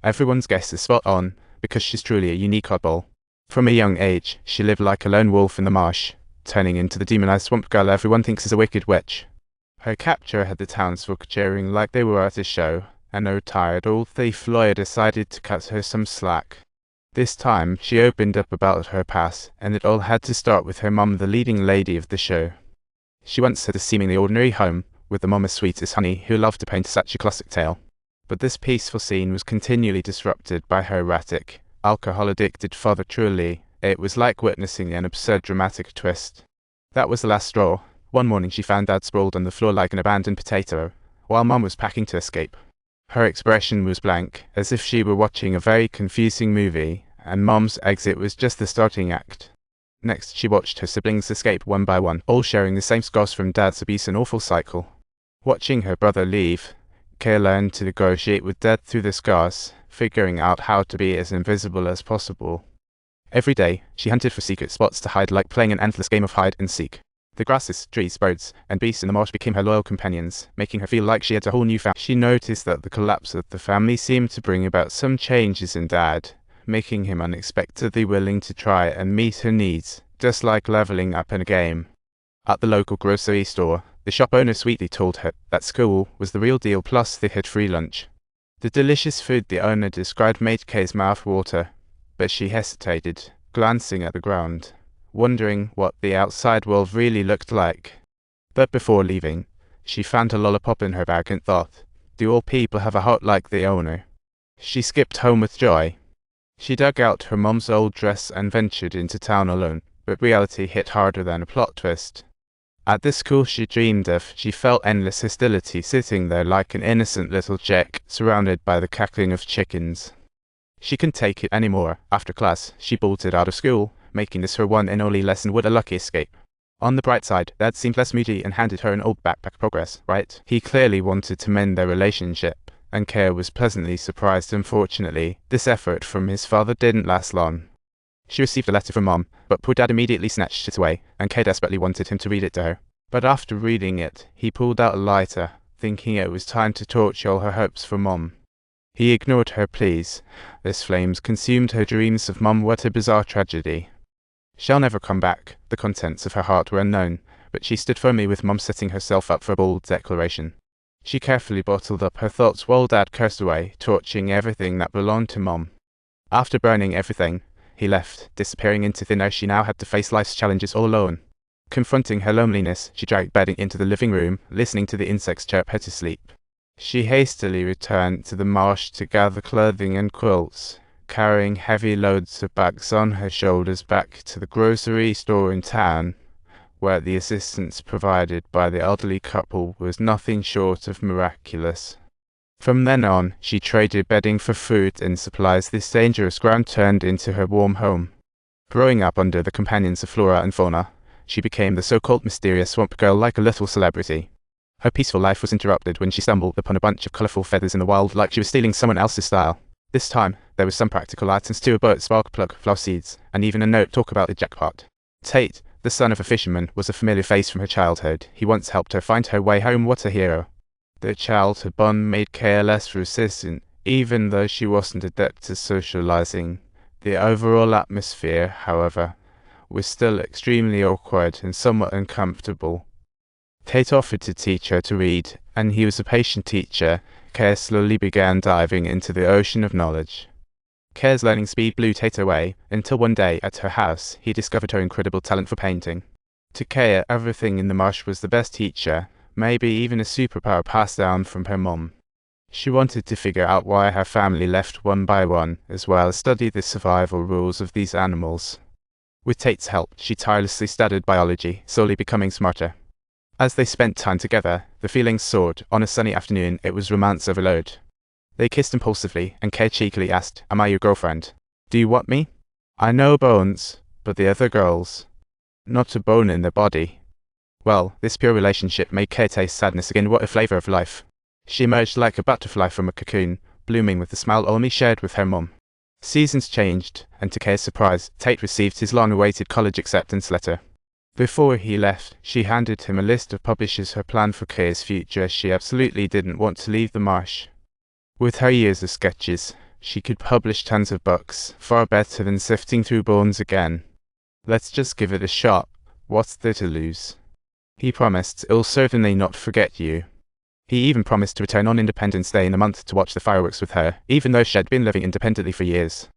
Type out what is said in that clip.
Everyone's guess is spot on, because she's truly a unique oddball. From a young age, she lived like a lone wolf in the marsh, turning into the demonized swamp girl everyone thinks is a wicked witch. Her capture had the townsfolk cheering like they were at a show, and a retired old thief lawyer decided to cut her some slack. This time, she opened up about her past, and it all had to start with her mum, the leading lady of the show. She once had a seemingly ordinary home, with a mum as sweet as honey who loved to paint such a classic tale. But this peaceful scene was continually disrupted by her erratic, alcohol-addicted father. Truly, it was like witnessing an absurd dramatic twist. That was the last straw. One morning she found Dad sprawled on the floor like an abandoned potato, while Mum was packing to escape. Her expression was blank, as if she were watching a very confusing movie, and Mum's exit was just the starting act. Next, she watched her siblings escape one by one, all sharing the same scars from Dad's abuse and awful cycle. Watching her brother leave, Kay learned to negotiate with Dad through the scars, figuring out how to be as invisible as possible. Every day, she hunted for secret spots to hide, like playing an endless game of hide and seek. The grasses, trees, birds, and beasts in the marsh became her loyal companions, making her feel like she had a whole new family. She noticed that the collapse of the family seemed to bring about some changes in Dad, making him unexpectedly willing to try and meet her needs, just like leveling up in a game. At the local grocery store, the shop owner sweetly told her that school was the real deal, plus they had free lunch. The delicious food the owner described made Kay's mouth water, but she hesitated, glancing at the ground, wondering what the outside world really looked like. But before leaving, she found a lollipop in her bag and thought, do all people have a heart like the owner? She skipped home with joy. She dug out her mom's old dress and ventured into town alone, but reality hit harder than a plot twist. At the school she dreamed of, she felt endless hostility, sitting there like an innocent little chick, surrounded by the cackling of chickens. She couldn't take it anymore. After class, she bolted out of school, making this her one and only lesson. What a lucky escape. On the bright side, Dad seemed less moody and handed her an old backpack. Progress, right? He clearly wanted to mend their relationship, and Kay was pleasantly surprised. Unfortunately, this effort from his father didn't last long. She received a letter from Mom, but poor Dad immediately snatched it away, and Kay desperately wanted him to read it to her. But after reading it, he pulled out a lighter, thinking it was time to torch all her hopes for Mom. He ignored her pleas. As flames consumed her dreams of Mom. What a bizarre tragedy. She'll never come back. The contents of her heart were unknown, but she stood firmly with Mom, setting herself up for a bold declaration. She carefully bottled up her thoughts while Dad cursed away, torching everything that belonged to Mom. After burning everything, he left, disappearing into thin air. She now had to face life's challenges all alone. Confronting her loneliness, she dragged bedding into the living room, listening to the insects chirp her to sleep. She hastily returned to the marsh to gather clothing and quilts, carrying heavy loads of bags on her shoulders back to the grocery store in town, where the assistance provided by the elderly couple was nothing short of miraculous. From then on, she traded bedding for food and supplies. This dangerous ground turned into her warm home. Growing up under the companions of flora and fauna, she became the so-called mysterious swamp girl, like a little celebrity. Her peaceful life was interrupted when she stumbled upon a bunch of colorful feathers in the wild, like she was stealing someone else's style. This time, there was some practical items too: a boat, spark plug, flower seeds, and even a note. Talk about the jackpot. Tate, the son of a fisherman, was a familiar face from her childhood. He once helped her find her way home. What a hero. Their childhood bond made Kay less resistant, even though she wasn't adept at socializing. The overall atmosphere, however, was still extremely awkward and somewhat uncomfortable. Tate offered to teach her to read, and he was a patient teacher. Kay slowly began diving into the ocean of knowledge. Kay's learning speed blew Tate away, until one day, at her house, he discovered her incredible talent for painting. To Kay, everything in the marsh was the best teacher, maybe even a superpower passed down from her mom. She wanted to figure out why her family left one by one, as well as study the survival rules of these animals. With Tate's help, she tirelessly studied biology, slowly becoming smarter. As they spent time together, the feelings soared. On a sunny afternoon, it was romance overload. They kissed impulsively, and Kay cheekily asked, "Am I your girlfriend? Do you want me?" "I know bones, but the other girls. Not a bone in their body." Well, this pure relationship made Kay taste sadness again. What a flavor of life. She emerged like a butterfly from a cocoon, blooming with the smile only shared with her mom. Seasons changed, and to Kay's surprise, Tate received his long-awaited college acceptance letter. Before he left, she handed him a list of publishers. Her plan for Kay's future. She absolutely didn't want to leave the marsh. With her years of sketches, She could publish tons of books, far better than sifting through bones again. Let's just give it a shot. What's there to lose? He promised, "I'll certainly not forget you." He even promised to return on Independence Day in a month to watch the fireworks with her, even though she had been living independently for years.